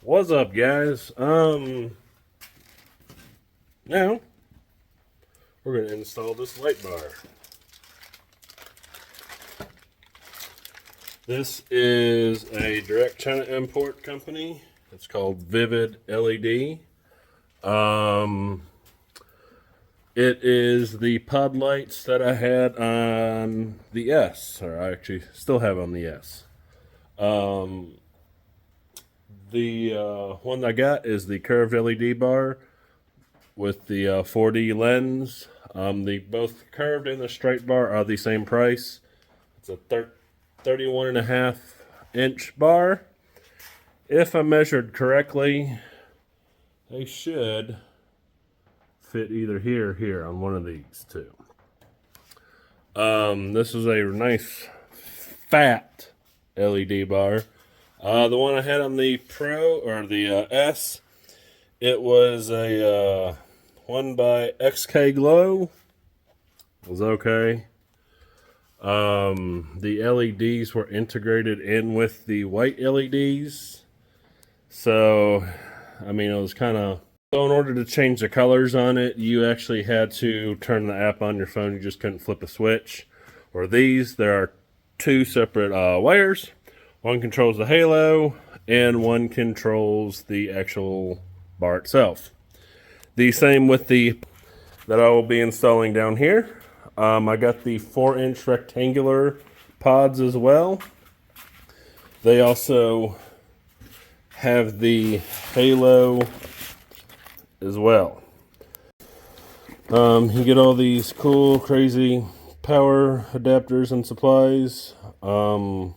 What's up, guys? Now we're going to install this light bar. This is a direct China import company. It's called Vivid LED. It is the pod lights that I had on the S, or I actually still have on the S. The one I got is the curved LED bar with the 4D lens. The both curved and the straight bar are the same price. It's a 31.5-inch bar. If I measured correctly, they should fit either here or here on one of these two. This is a nice fat LED bar. The one I had on the Pro, or the S, it was a one by XK Glow. It was okay. The LEDs were integrated in with the white LEDs. So, I mean, it was kind of... So in order to change the colors on it, you actually had to turn the app on your phone. You just couldn't flip a switch. Or these, there are two separate wires. One controls the halo, and one controls the actual bar itself. The same with the that I will be installing down here. I got the 4-inch rectangular pods as well. They also have the halo as well. You get all these cool, crazy power adapters and supplies. I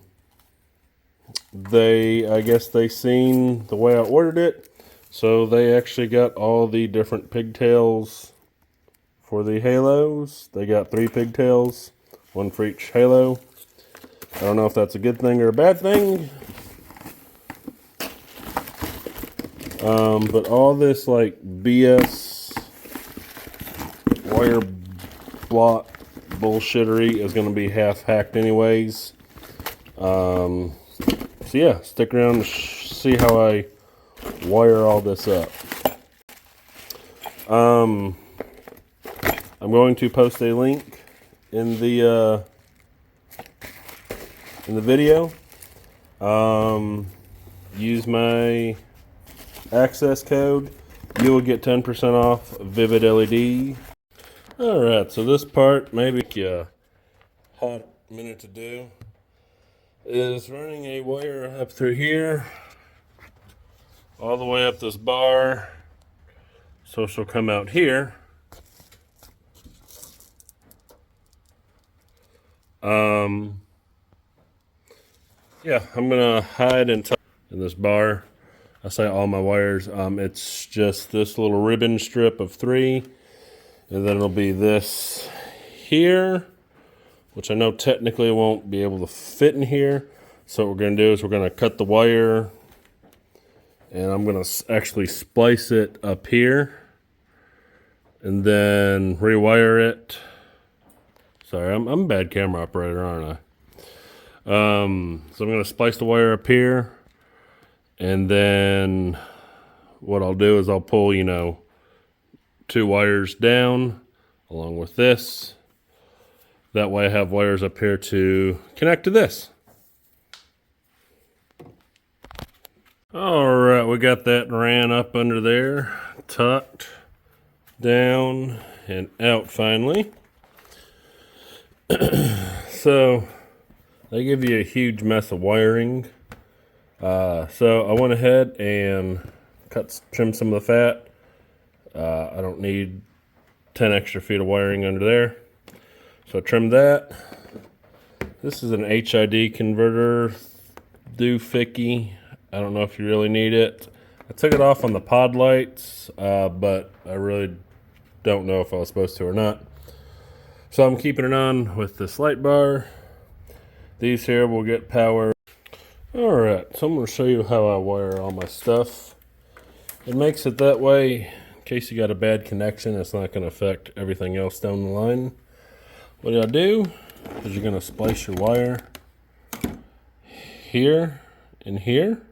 guess they seen the way I ordered it, so they actually got all the different pigtails for the halos. They got 3 pigtails, 1 for each halo. I don't know if that's a good thing or a bad thing. But all this like BS wire block bullshittery is going to be half hacked anyways. So yeah, stick around to see how I wire all this up. I'm going to post a link in the video. Use my access code. You will get 10% off Vivid LED. Alright, so this part, maybe a hot minute to do, is running a wire up through here, all the way up this bar, so she'll come out here. Yeah, I'm gonna hide in this bar. I say all my wires. It's just this little ribbon strip of 3, and then it'll be this here, which I know technically won't be able to fit in here. So what we're going to do is we're going to cut the wire, and I'm going to actually splice it up here, and then rewire it. Sorry, I'm a bad camera operator, aren't I? So I'm going to splice the wire up here, and then what I'll do is I'll pull, 2 wires down along with this. That way I have wires up here to connect to this. Alright, we got that ran up under there, tucked down and out finally. So they give you a huge mess of wiring. So I went ahead and trim some of the fat. I don't need 10 extra feet of wiring under there. So I trimmed that. This is an HID converter, doohickey. I don't know if you really need it. I took it off on the pod lights, but I really don't know if I was supposed to or not. So I'm keeping it on with this light bar. These here will get power. Alright, so I'm going to show you how I wire all my stuff. It makes it that way, in case you got a bad connection, it's not going to affect everything else down the line. what you'll do is you're going to splice your wire here and here.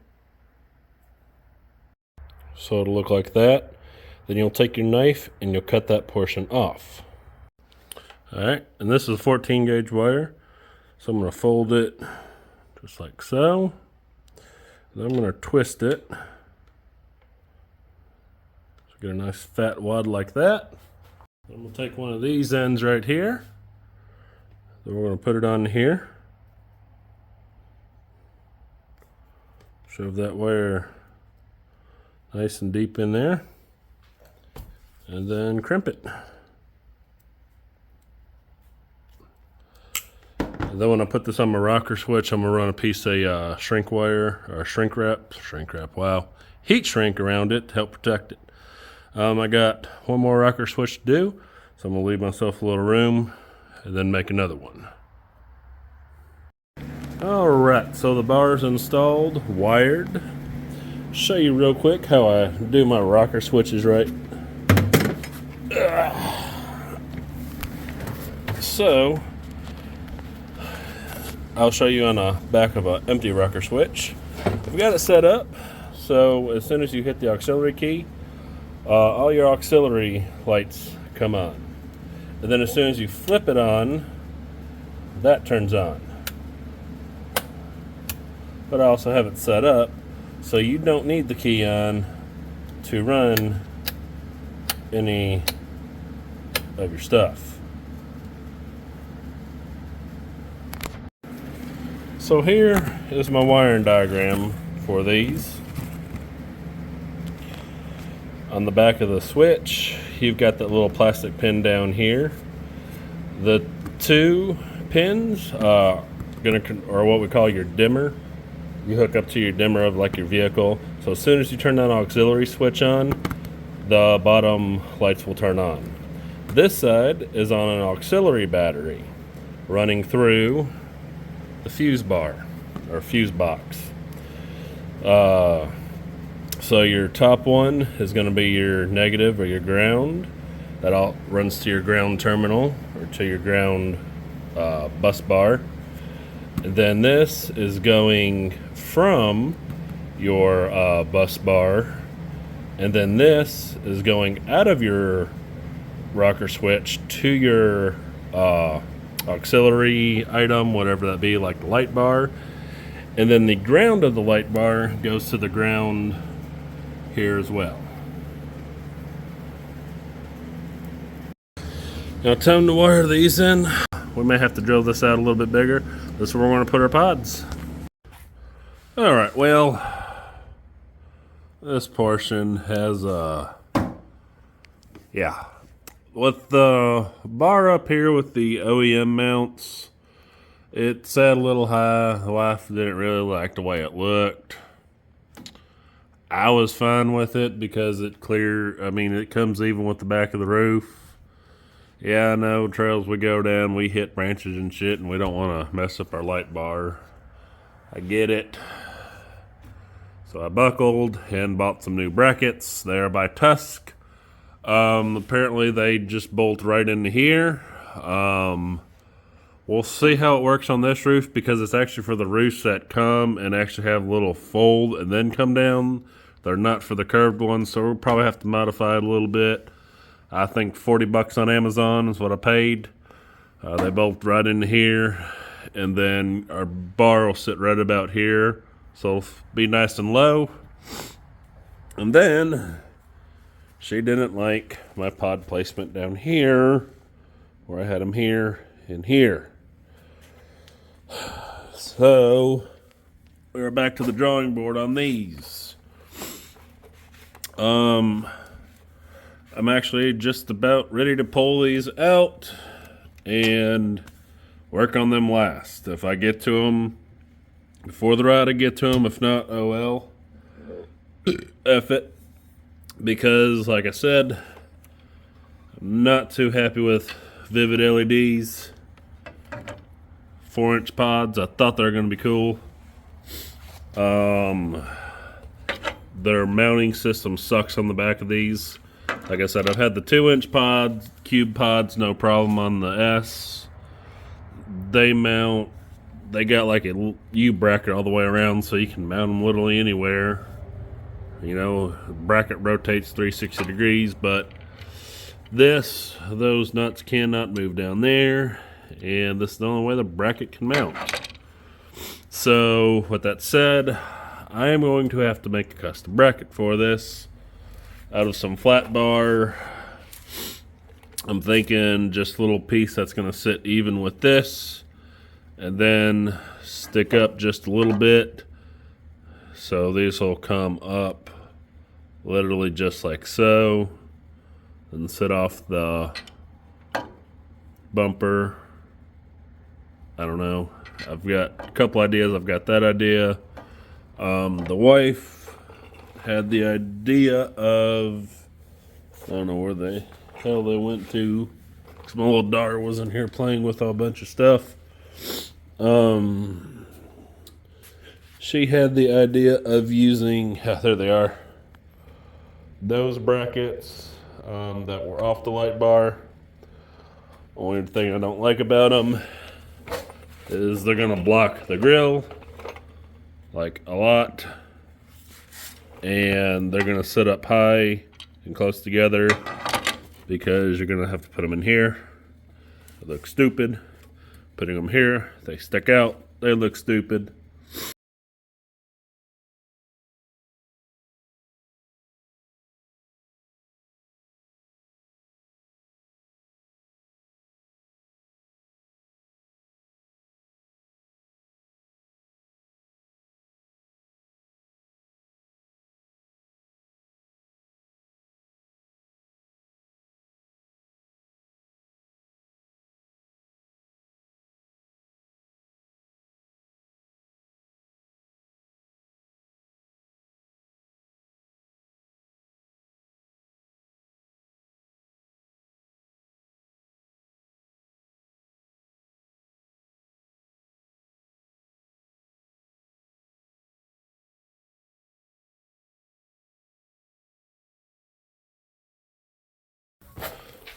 So it'll look like that. Then you'll take your knife and you'll cut that portion off. Alright, and this is a 14 gauge wire. So I'm going to fold it just like so. Then I'm going to twist it. So get a nice fat wad like that. I'm going to take one of these ends right here. Then we're going to put it on here. Shove that wire nice and deep in there. And then crimp it. And then when I put this on my rocker switch, I'm gonna run a piece of shrink wire, or shrink wrap, wow, heat shrink around it to help protect it. I got one more rocker switch to do, so I'm gonna leave myself a little room and then make another one. All right, so the bar's installed, wired. Show you real quick how I do my rocker switches right. So I'll show you on the back of an empty rocker switch. We've got it set up so as soon as you hit the auxiliary key, all your auxiliary lights come on. And then as soon as you flip it on, that turns on. But I also have it set up so you don't need the key on to run any of your stuff. So here is my wiring diagram for these. On the back of the switch, you've got that little plastic pin down here. The two pins are what we call your dimmer. You hook up to your dimmer of like your vehicle. So as soon as you turn that auxiliary switch on, the bottom lights will turn on. This side is on an auxiliary battery running through the fuse bar or fuse box. So your top one is going to be your negative or your ground. That all runs to your ground terminal or to your ground bus bar. And then this is going from your bus bar, and then this is going out of your rocker switch to your auxiliary item, whatever that be, like the light bar. And then the ground of the light bar goes to the ground here as well. Now time to wire these in. We may have to drill this out a little bit bigger. This is where we're going to put our pods. Alright, well, this portion has with the bar up here with the OEM mounts, it sat a little high. The wife didn't really like the way it looked. I was fine with it because it comes even with the back of the roof. Yeah, I know trails we go down, we hit branches and shit, and we don't want to mess up our light bar. I get it. So I buckled and bought some new brackets. They are by Tusk. Apparently they just bolt right into here. We'll see how it works on this roof because it's actually for the roofs that come and actually have a little fold and then come down. They're not for the curved ones, so we'll probably have to modify it a little bit. I think $40 on Amazon is what I paid. They bolt right into here, and then our bar will sit right about here, so it'll be nice and low. And then she didn't like my pod placement down here, where I had them here and here. So we're back to the drawing board on these. I'm actually just about ready to pull these out and work on them last. If I get to them before the ride, I get to them. If not, oh well. F it. Because, like I said, I'm not too happy with Vivid LEDs. 4-inch pods. I thought they were going to be cool. Their mounting system sucks on the back of these. Like I said, I've had the 2-inch pods, cube pods, no problem on the S. they got like a U-bracket all the way around, so you can mount them literally anywhere. You know, the bracket rotates 360 degrees, but those nuts cannot move down there, and this is the only way the bracket can mount. So, with that said, I am going to have to make a custom bracket for this out of some flat bar. I'm thinking just a little piece that's going to sit even with this, and then stick up just a little bit, so these will come up literally just like so, and sit off the bumper. I don't know. I've got a couple ideas. I've got that idea. The wife had the idea of, I don't know where the hell they went to, because my little daughter was in here playing with a bunch of stuff. She had the idea of using, there they are, those brackets that were off the light bar. Only thing I don't like about them is they're gonna block the grill like a lot, and they're gonna sit up high and close together because you're gonna have to put them in here. They look stupid. Putting them here, they stick out, they look stupid.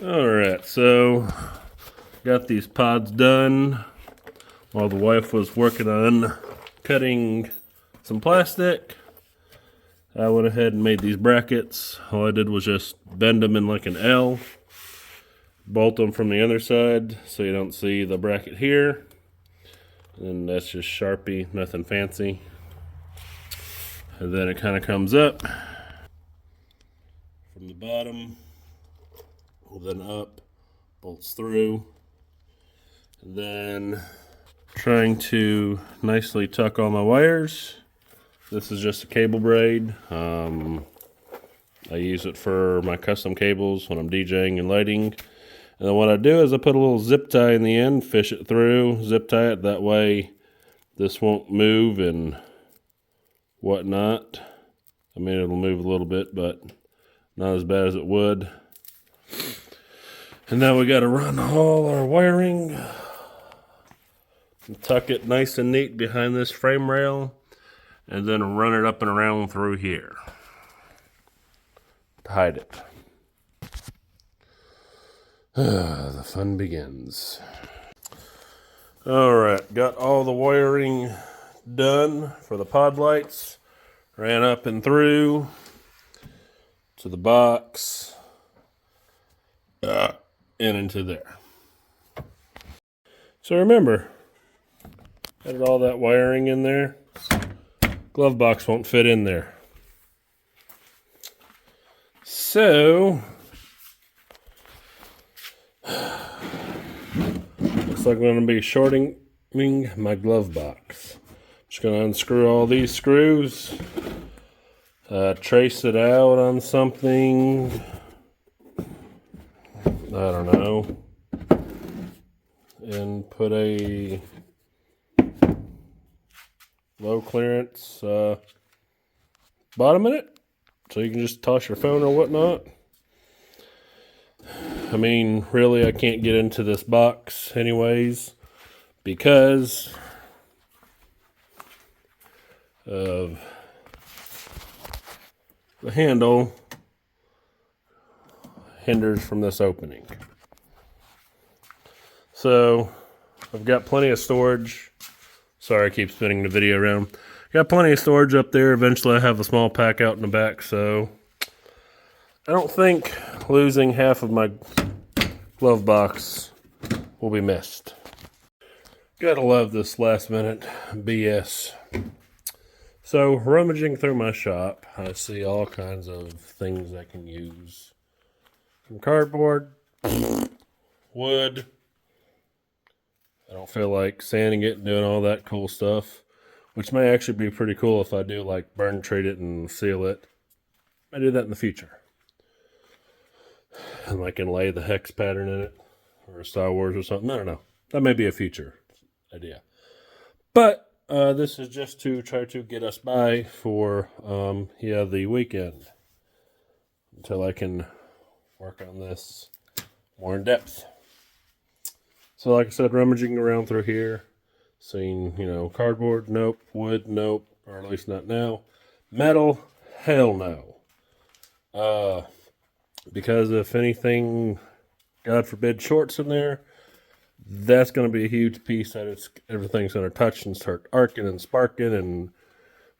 Alright, so got these pods done while the wife was working on cutting some plastic. I went ahead and made these brackets. All I did was just bend them in like an L, bolt them from the other side so you don't see the bracket here, and that's just Sharpie, nothing fancy. And then it kind of comes up from the bottom, then up, bolts through, and then trying to nicely tuck all my wires. This is just a cable braid. I use it for my custom cables when I'm DJing and lighting. And then what I do is I put a little zip tie in the end, fish it through, zip tie it, that way this won't move and whatnot. I mean, it'll move a little bit, but not as bad as it would. And now we got to run all our wiring and tuck it nice and neat behind this frame rail, and then run it up and around through here to hide it. The fun begins. Alright, got all the wiring done for the pod lights. Ran up and through to the box. And into there. So remember, added all that wiring in there. Glove box won't fit in there. So, looks like I'm going to be shorting my glove box. Just going to unscrew all these screws, trace it out on something. I don't know, and put a low clearance bottom in it so you can just toss your phone or whatnot. I mean, really, I can't get into this box anyways because of the handle hinders from this opening. So I've got plenty of storage. Sorry, I keep spinning the video around. Got plenty of storage up there. Eventually I have a small pack out in the back, so I don't think losing half of my glove box will be missed. Gotta love this last minute BS. So, rummaging through my shop, I see all kinds of things I can use. From cardboard, wood. I don't feel like sanding it and doing all that cool stuff, which may actually be pretty cool if I do like burn treat it and seal it. I do that in the future. And like inlay the hex pattern in it, or Star Wars or something. I don't know. That may be a future idea. But this is just to try to get us by for the weekend until I can work on this more in depth. So like I said, rummaging around through here, seeing, cardboard, nope, wood, nope, or at least not now. Metal, hell no. Because if anything, God forbid, shorts in there, that's going to be a huge piece that everything's going to touch and start arcing and sparking, and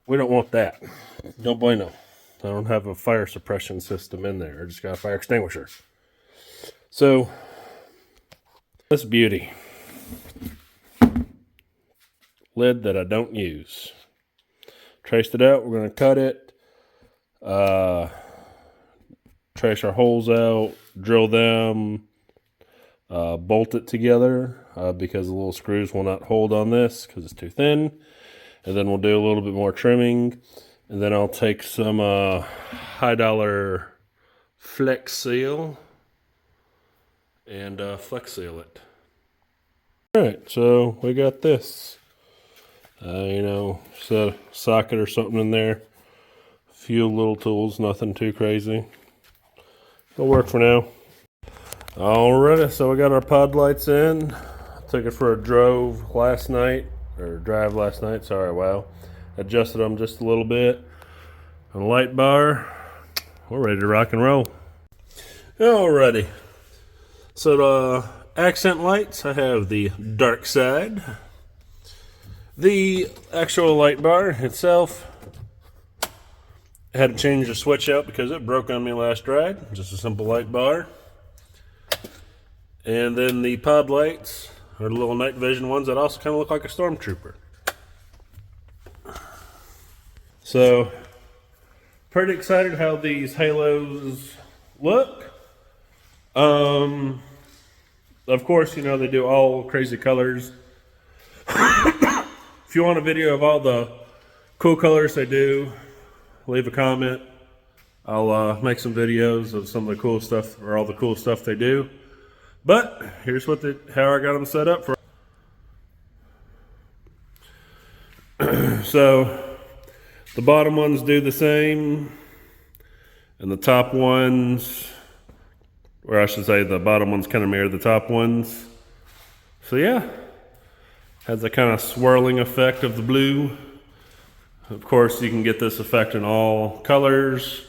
we don't want that. No bueno. I don't have a fire suppression system in there. I just got a fire extinguisher. So, this beauty. Lid that I don't use. Traced it out. We're going to cut it. Trace our holes out. Drill them. Bolt it together because the little screws will not hold on this because it's too thin. And then we'll do a little bit more trimming. And then I'll take some high dollar Flex Seal and Flex Seal it. Alright, so we got this. Set a socket or something in there. A few little tools, nothing too crazy. It'll work for now. Alrighty, so we got our pod lights in. Took it for a drive last night. Sorry, wow. Adjusted them just a little bit. On the light bar, we're ready to rock and roll. Alrighty. So the accent lights, I have the dark side. The actual light bar itself, I had to change the switch out because it broke on me last ride. Just a simple light bar. And then the pod lights are the little night vision ones that also kind of look like a stormtrooper. So, pretty excited how these halos look. Of course, they do all crazy colors. If you want a video of all the cool colors they do, leave a comment. I'll make some videos of some of the cool stuff, or all the cool stuff they do. But here's how I got them set up for. So the bottom ones do the same, and the top ones, or I should say the bottom ones kind of mirror the top ones. So yeah, has a kind of swirling effect of the blue. Of course, you can get this effect in all colors: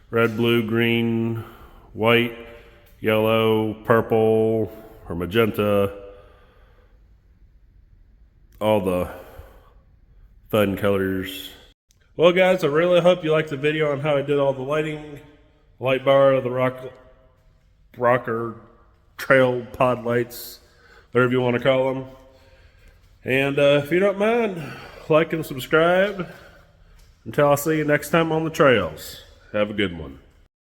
red, blue, green, white, yellow, purple, or magenta. All the fun colors. Well guys, I really hope you liked the video on how I did all the lighting, light bar, the rocker, trail pod lights, whatever you want to call them. And if you don't mind, like and subscribe. Until I see you next time on the trails. Have a good one.